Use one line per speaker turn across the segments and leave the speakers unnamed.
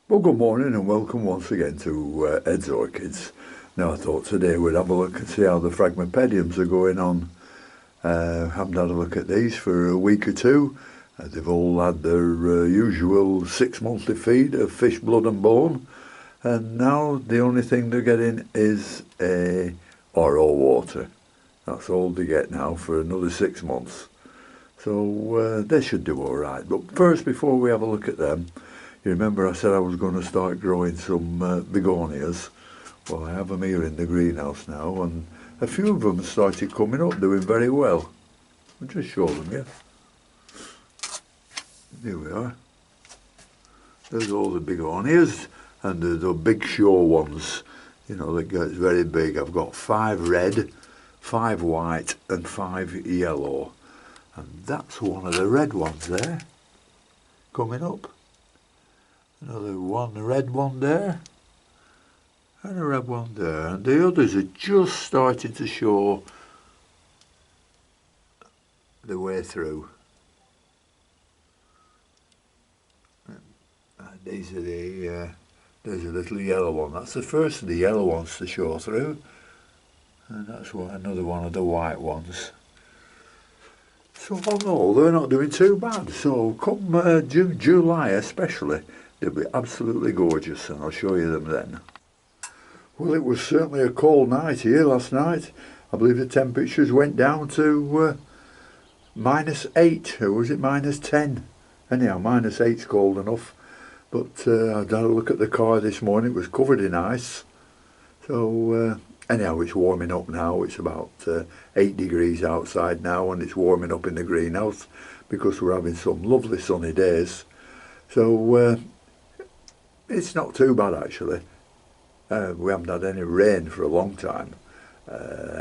Well, good morning and welcome once again to Ed's Orchids. Now, I thought today we'd have a look and see how the Phragmipediums are going on. Haven't had a look at these for a week or two. They've all had their usual 6-monthly feed of fish, blood and bone. And now the only thing they're getting is a RO water. That's all they get now for another 6 months. So they should do all right. But first, before we have a look at them, you remember I said I was going to start growing some begonias. Well, I have them here in the greenhouse now, and a few of them started coming up, doing very well. I'll just show them you. Here we are. There's all the begonias, and the big sure ones, you know, that gets very big. I've got 5 red, 5 white, and 5 yellow. And that's one of the red ones there, coming up. Another one, a red one there, and a red one there, and the others are just starting to show the way through. These are there's a little yellow one. That's the first of the yellow ones to show through, and that's another one of the white ones. So on all, they're not doing too bad. So come June, July especially, they'll be absolutely gorgeous, and I'll show you them then. Well, it was certainly a cold night here last night. I believe the temperatures went down to -8, or was it -10? Anyhow, -8's cold enough. But I had a look at the car this morning, it was covered in ice. So anyhow, it's warming up now. It's about 8 degrees outside now, and it's warming up in the greenhouse because we're having some lovely sunny days. So it's not too bad actually. We haven't had any rain for a long time.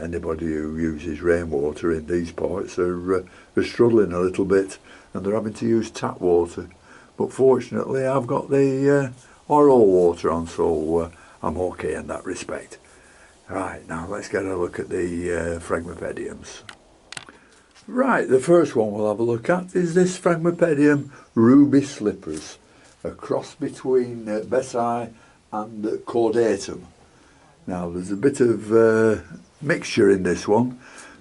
Anybody who uses rainwater in these parts are struggling a little bit, and they're having to use tap water. But fortunately I've got the RO water on, so I'm okay in that respect. Right, now let's get a look at the Phragmipediums. Right, the first one we'll have a look at is this Phragmipedium ruby slippers, a cross between Bessi and Caudatum. Now there's a bit of mixture in this one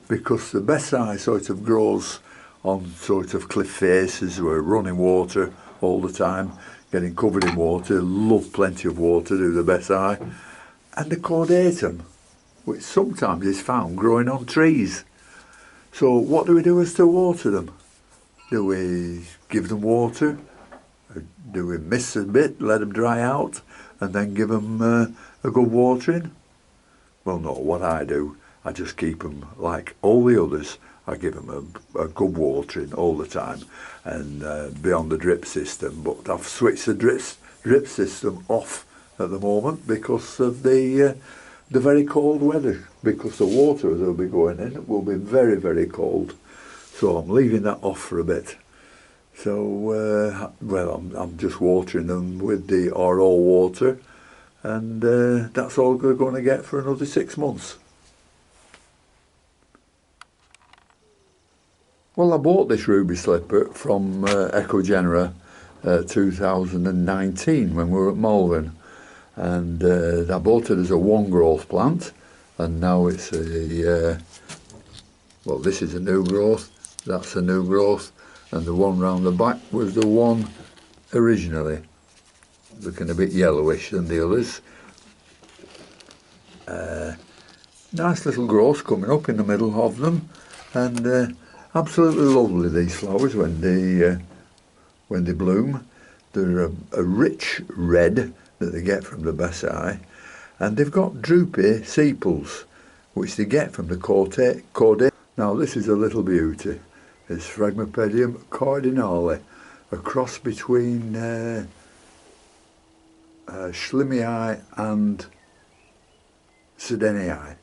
because the Bessi sort of grows on sort of cliff faces where running water all the time, getting covered in water, love plenty of water, do the Bessi, and the Caudatum, which sometimes is found growing on trees. So what do we do as to water them? Do we give them water? Do we miss a bit, let them dry out, and then give them a good watering? Well, no, what I do, I just keep them like all the others. I give them a good watering all the time, and be on the drip system. But I've switched the drip system off at the moment because of the very cold weather, because the water that will be going in will be very, very cold. So I'm leaving that off for a bit. So, well, I'm just watering them with the RO water, and that's all they're going to get for another 6 months. Well, I bought this ruby slipper from Ecogenera 2019 when we were at Malvern, and I bought it as a one growth plant, and now it's a well, this is a new growth, that's a new growth, and the one round the back was the one originally, looking a bit yellowish than the others. Nice little growths coming up in the middle of them, and absolutely lovely, these flowers when they bloom. They're a rich red that they get from the Bessi, and they've got droopy sepals which they get from the Caudatum. Now this is a little beauty. It's Phragmipedium cardinale, a cross between Schlimmii and Sedenii.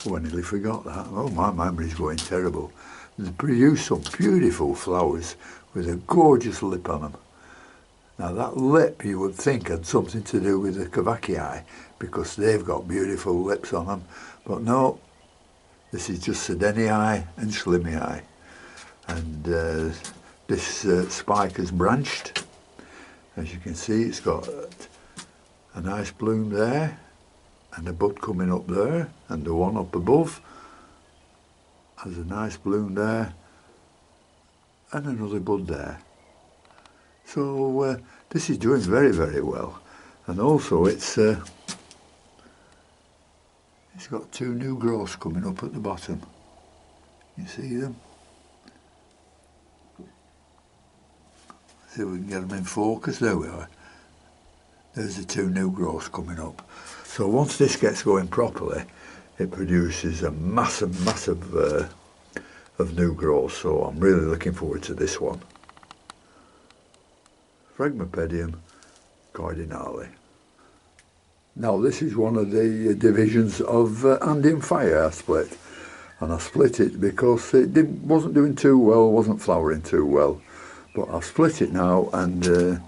Oh, I nearly forgot that. Oh, my memory's going terrible. They produce some beautiful flowers with a gorgeous lip on them. Now that lip you would think had something to do with the Cavacii because they've got beautiful lips on them, but no, this is just Sedenii and Schlimmii. And this spike has branched. As you can see, it's got a nice bloom there, and a bud coming up there, and the one up above has a nice bloom there, and another bud there. So this is doing very, very well. And also it's got two new growths coming up at the bottom. You see them? See if we can get them in focus. There we are. There's the two new growths coming up. So once this gets going properly, it produces a massive of new growth. So I'm really looking forward to this one. Phragmipedium cardinale. Now this is one of the divisions of Andean Fire I split, and I split it because it wasn't doing too well, wasn't flowering too well, but I've split it now, and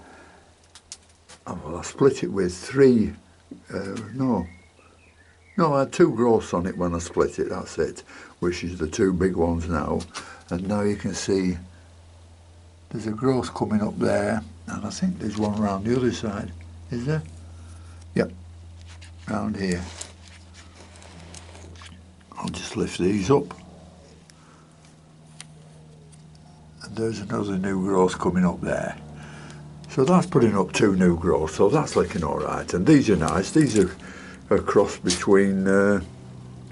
I split it with three, no, I had two growths on it when I split it, that's it, which is the two big ones now, and now you can see there's a growth coming up there, and I think there's one around the other side, is there? Yep. Round here. I'll just lift these up, and there's another new growth coming up there. So that's putting up two new growths, so that's looking alright, and these are nice. These are a cross between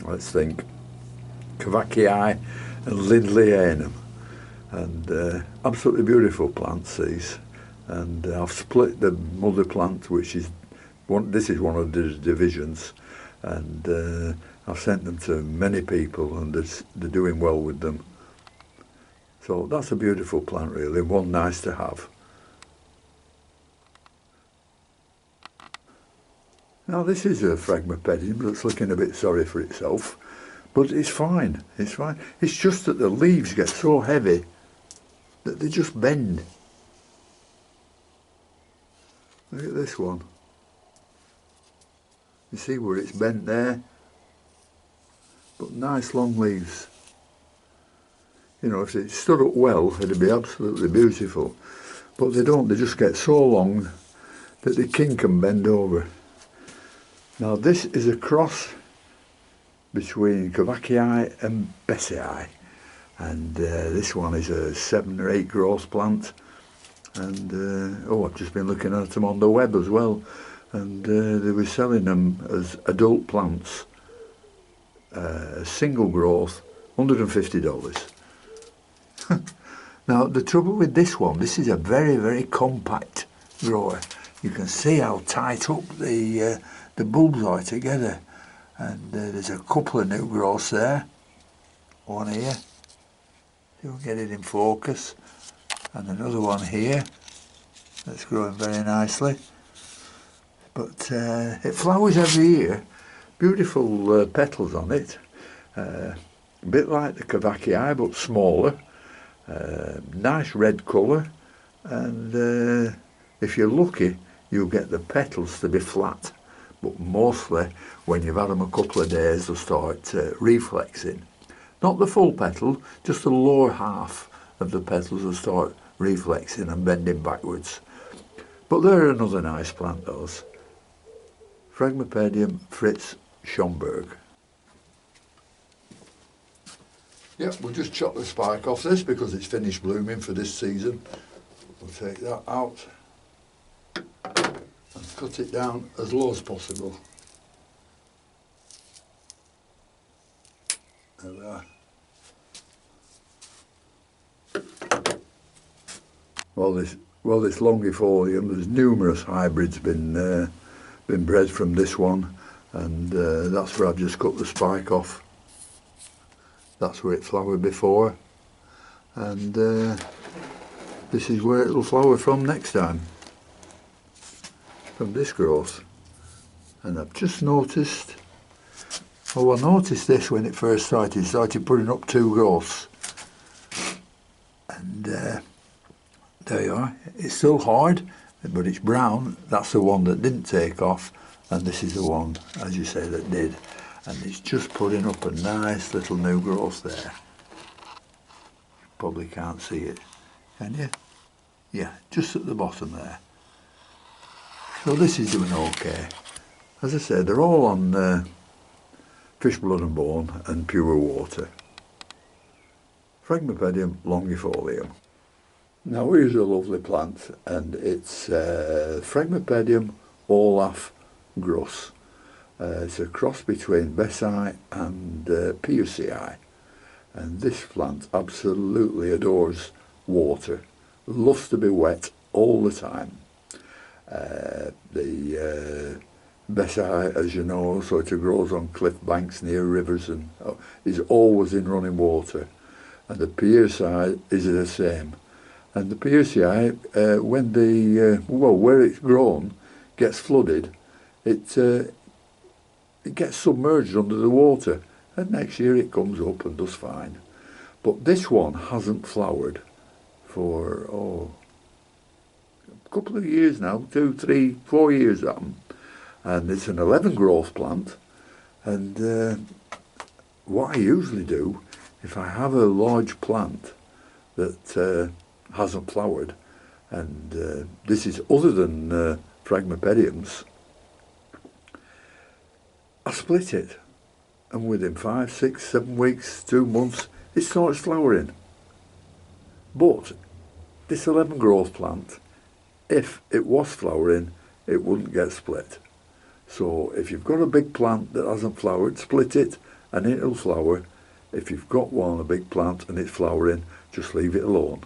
let's think, Cavacii and Lindleyanum, and absolutely beautiful plants these. And I've split the mother plant, which is this is one of the divisions, and I've sent them to many people, and they're doing well with them. So that's a beautiful plant, really, one nice to have. Now this is a Phragmipedium that's looking a bit sorry for itself, but it's fine, it's fine. It's just that the leaves get so heavy that they just bend. Look at this one. You see where it's bent there? But nice long leaves. You know, if it stood up well, it'd be absolutely beautiful. But they don't, they just get so long that they kink and bend over. Now this is a cross between Cavacii and Bessii. And this one is a 7 or 8 growth plant. And oh, I've just been looking at them on the web as well, and they were selling them as adult plants, single growth, $150. Now the trouble with this one, this is a very, very compact grower. You can see how tight up the bulbs are together, and there's a couple of new growths there, one here, you'll get it in focus, and another one here that's growing very nicely. But it flowers every year, beautiful petals on it, a bit like the Cavacii but smaller, nice red colour, and if you're lucky you'll get the petals to be flat, but mostly when you've had them a couple of days they'll start reflexing. Not the full petal, just the lower half of the petals will start reflexing and bending backwards. But they're another nice plant, those. Phragmipedium Fritz Schomburg. Yep, we'll just chop the spike off this because it's finished blooming for this season. We'll take that out and cut it down as low as possible. There we are. Well, this longifolium, there's numerous hybrids been bred from this one, and that's where I've just cut the spike off. That's where it flowered before, and this is where it'll flower from next time, from this growth. And I've just noticed, oh, I noticed this when it first started putting up two growths, and there you are. It's still hard, but it's brown. That's the one that didn't take off, and this is the one, as you say, that did. And it's just putting up a nice little new growth there. Probably can't see it, can you? Yeah, just at the bottom there. So this is doing okay. As I said, they're all on fish blood and bone and pure water. Phragmipedium longifolium. Now here's a lovely plant, and it's Phragmipedium Olaf Gruss. It's a cross between Bessie and Piercii, and this plant absolutely adores water, loves to be wet all the time. The Bessie, as you know, sort of grows on cliff banks near rivers and is always in running water. And the Piercii is the same. And the Piercii, when where it's grown gets flooded, it gets submerged under the water, and next year it comes up and does fine. But this one hasn't flowered for a couple of years now, 2, 3, 4 years at them. And it's an 11 growth plant, and what I usually do, if I have a large plant that hasn't flowered, and this is other than Phragmipediums, I split it, and within 5, 6, 7 weeks, 2 months, it starts flowering. But this 11 growth plant, if it was flowering, it wouldn't get split. So if you've got a big plant that hasn't flowered, split it and it'll flower. If you've got a big plant and it's flowering, just leave it alone.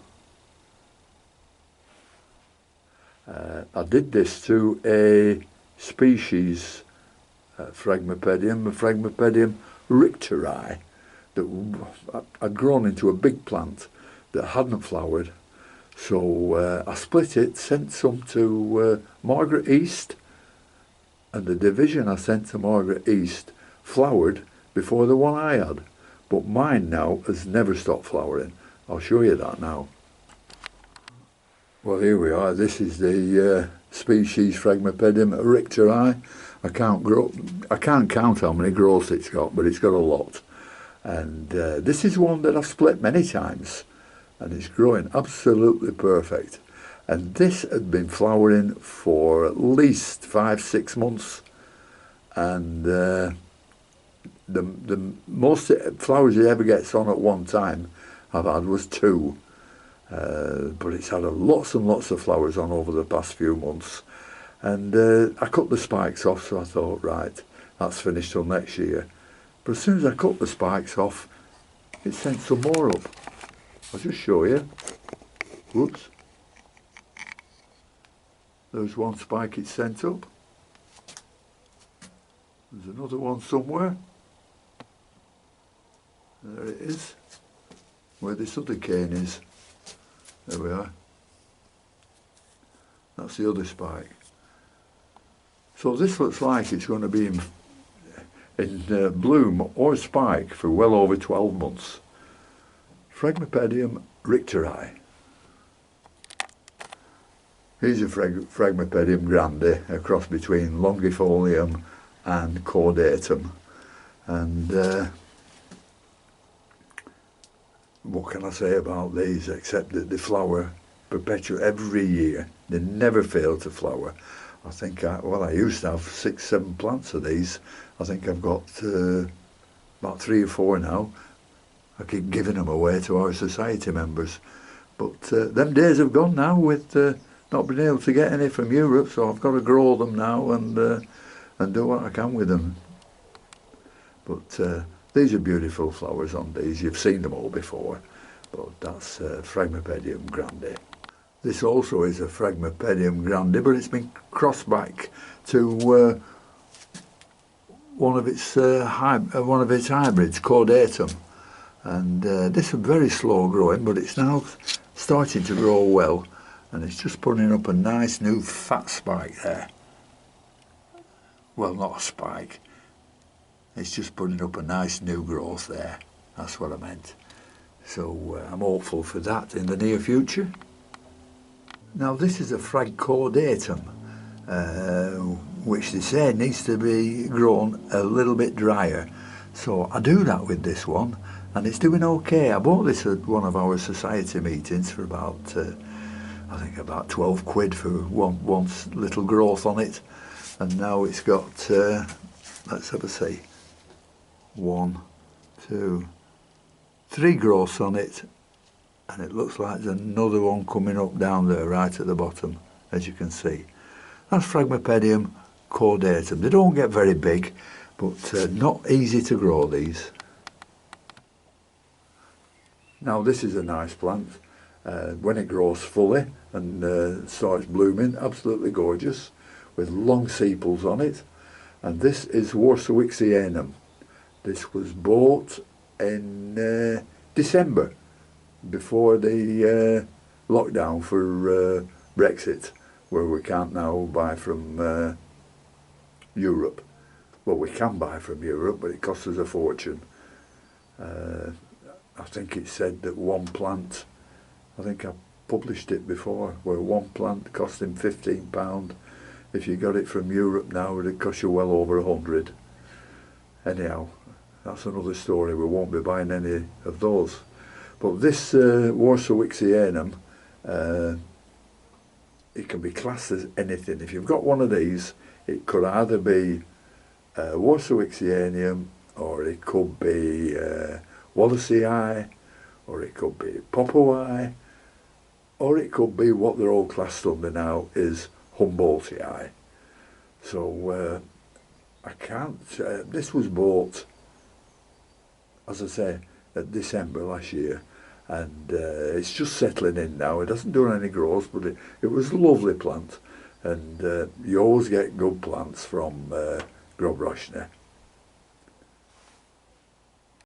I did this to a species Phragmipedium Richteri, that had grown into a big plant that hadn't flowered. So I split it, sent some to Margaret East, and the division I sent to Margaret East flowered before the one I had. But mine now has never stopped flowering. I'll show you that now. Well, here we are. This is the species Phragmipedium Richteri. I can't count how many growths it's got, but it's got a lot. And this is one that I've split many times, and it's growing absolutely perfect. And this had been flowering for at least 5, 6 months, and the most flowers it ever gets on at one time I've had was 2, but it's had lots and lots of flowers on over the past few months. And I cut the spikes off, so I thought, right, that's finished till next year. But as soon as I cut the spikes off, it sent some more up. I'll just show you. Whoops. There's one spike it sent up. There's another one somewhere. There it is, where this other cane is. There we are. That's the other spike. So this looks like it's going to be in bloom or spike for well over 12 months. Phragmipedium Richteri. Here's a Phragmipedium grande, a cross between longifolium and caudatum. And what can I say about these except that they flower perpetually every year. They never fail to flower. I think, I used to have 6, 7 plants of these. I think I've got about 3 or 4 now. I keep giving them away to our society members. But them days have gone now with not being able to get any from Europe, so I've got to grow them now and do what I can with them. But these are beautiful flowers on these. You've seen them all before, but that's Phragmipedium grande. This also is a Phragmipedium grande, but it's been crossed back to one of its hybrids, caudatum. And this is very slow growing, but it's now starting to grow well, and it's just putting up a nice new fat spike there. Well, not a spike. It's just putting up a nice new growth there. That's what I meant. So I'm hopeful for that in the near future. Now this is a Phragcaudatum, which they say needs to be grown a little bit drier. So I do that with this one, and it's doing okay. I bought this at one of our society meetings for about I think about 12 quid for one little growth on it, and now it's got let's have a see, 1, 2, 3 growths on it, and it looks like there's another one coming up down there right at the bottom, as you can see. That's Phragmipedium caudatum. They don't get very big, but not easy to grow, these. Now this is a nice plant. When it grows fully and starts blooming, absolutely gorgeous, with long sepals on it. And this is Warsawixianum. This was bought in December, before the lockdown for Brexit, where we can't now buy from Europe. Well, we can buy from Europe, but it costs us a fortune. I think it said that one plant, I think I published it before, where one plant cost him £15. If you got it from Europe now, it'd cost you well over 100. Anyhow, that's another story. We won't be buying any of those. But this Warsawixianum, it can be classed as anything. If you've got one of these, it could either be Warsawixianum, or it could be Wallacei, or it could be Popowii, or it could be what they're all classed under now is Humboldtii. So I can't, this was bought, as I say, at December last year, and it's just settling in now. It hasn't done any growth, but it was a lovely plant, and you always get good plants from Grobrochny.